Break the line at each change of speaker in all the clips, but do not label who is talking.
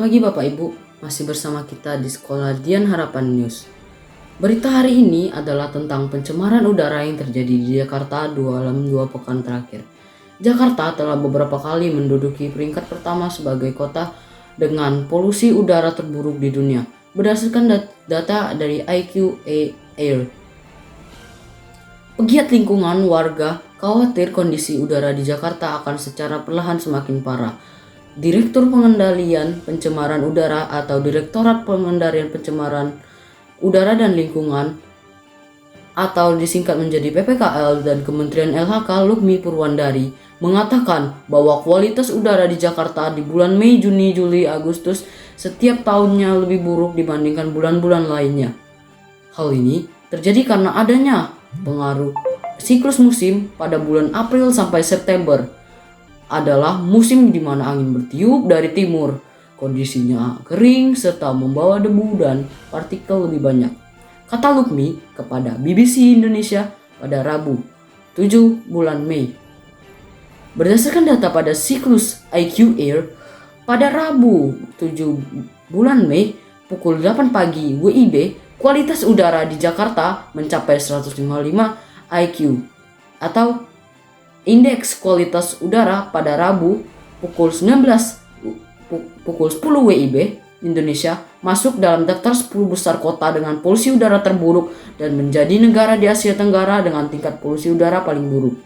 Selamat pagi Bapak Ibu, masih bersama kita di Sekolah Dian Harapan News. Berita hari ini adalah tentang pencemaran udara yang terjadi di Jakarta dalam 2 pekan terakhir. Jakarta telah beberapa kali menduduki peringkat pertama sebagai kota dengan polusi udara terburuk di dunia, berdasarkan data dari IQA Air. Pegiat lingkungan warga khawatir kondisi udara di Jakarta akan secara perlahan semakin parah. Direktur Pengendalian Pencemaran Udara atau Direktorat Pengendalian Pencemaran Udara dan Lingkungan atau disingkat menjadi PPKL dan Kementerian LHK Lukmi Purwandari mengatakan bahwa kualitas udara di Jakarta di bulan Mei, Juni, Juli, Agustus setiap tahunnya lebih buruk dibandingkan bulan-bulan lainnya. Hal ini terjadi karena adanya pengaruh siklus musim pada bulan April sampai September adalah musim di mana angin bertiup dari timur. Kondisinya kering serta membawa debu dan partikel lebih banyak, kata Lukmi kepada BBC Indonesia pada Rabu 7 bulan Mei. Berdasarkan data pada siklus IQ Air pada Rabu 7 bulan Mei pukul 8 pagi WIB, kualitas udara di Jakarta mencapai 155 IQ atau Indeks kualitas udara pada Rabu pukul 10 WIB Indonesia masuk dalam daftar 10 besar kota dengan polusi udara terburuk dan menjadi negara di Asia Tenggara dengan tingkat polusi udara paling buruk.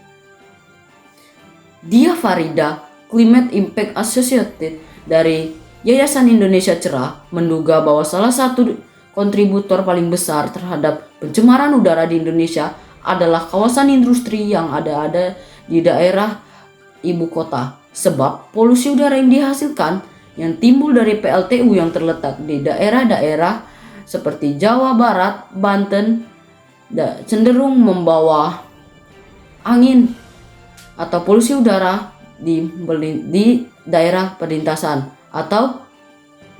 Dia Farida, Climate Impact Associated dari Yayasan Indonesia Cerah, menduga bahwa salah satu kontributor paling besar terhadap pencemaran udara di Indonesia adalah kawasan industri yang ada di daerah ibu kota, sebab polusi udara yang dihasilkan yang timbul dari PLTU yang terletak di daerah-daerah seperti Jawa Barat, Banten cenderung membawa angin atau polusi udara di daerah perlintasan atau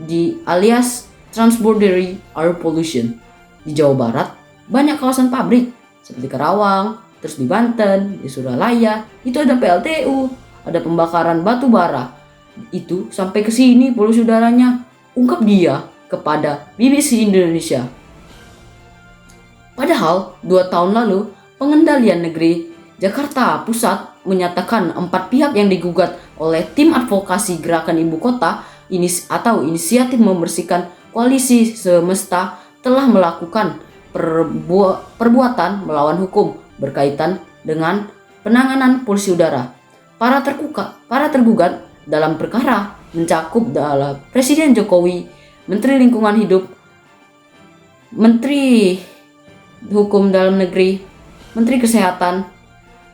di alias transboundary air pollution. Di Jawa Barat banyak kawasan pabrik seperti Karawang, terus di Banten, di Suralaya, itu ada PLTU, ada pembakaran batu bara. Itu sampai ke sini polusi udaranya, ungkap dia kepada BBC Indonesia. Padahal 2 tahun lalu, Pengendalian Negeri Jakarta Pusat menyatakan 4 pihak yang digugat oleh tim advokasi Gerakan Ibu Kota atau Inisiatif Membersihkan Koalisi Semesta telah melakukan perbuatan melawan hukum berkaitan dengan penanganan polusi udara. Para tergugat dalam perkara mencakup adalah Presiden Jokowi, Menteri Lingkungan Hidup, Menteri Hukum Dalam Negeri, Menteri Kesehatan,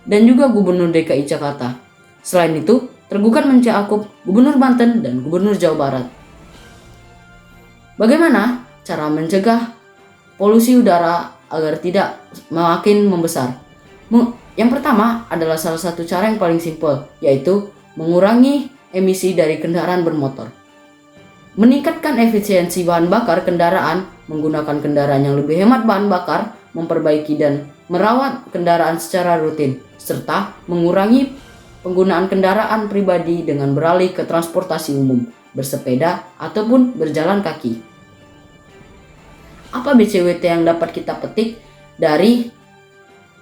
dan juga Gubernur DKI Jakarta. Selain itu, tergugat mencakup Gubernur Banten dan Gubernur Jawa Barat. Bagaimana cara mencegah polusi udara agar tidak makin membesar? Yang pertama adalah salah satu cara yang paling simpel, yaitu mengurangi emisi dari kendaraan bermotor. Meningkatkan efisiensi bahan bakar kendaraan, menggunakan kendaraan yang lebih hemat bahan bakar, memperbaiki dan merawat kendaraan secara rutin, serta mengurangi penggunaan kendaraan pribadi dengan beralih ke transportasi umum, bersepeda ataupun berjalan kaki. Apa BCWT yang dapat kita petik dari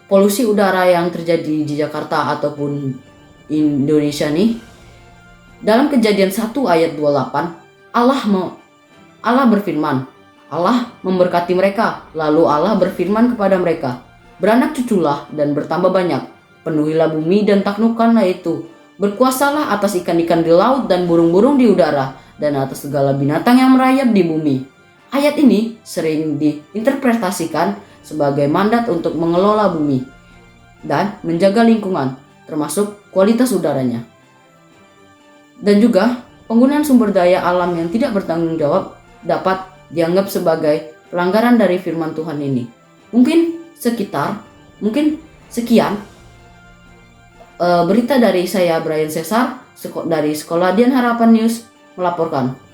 polusi udara yang terjadi di Jakarta ataupun Indonesia nih? Dalam Kejadian 1 ayat 28, Allah berfirman, Allah memberkati mereka, lalu Allah berfirman kepada mereka, beranak cuculah dan bertambah banyak, penuhilah bumi dan taklukkanlah itu, berkuasalah atas ikan-ikan di laut dan burung-burung di udara, dan atas segala binatang yang merayap di bumi. Ayat ini sering diinterpretasikan sebagai mandat untuk mengelola bumi dan menjaga lingkungan, termasuk kualitas udaranya. Dan juga penggunaan sumber daya alam yang tidak bertanggung jawab dapat dianggap sebagai pelanggaran dari firman Tuhan ini. Mungkin sekian berita dari saya Brian Cesar dari Sekolah Dian Harapan News melaporkan.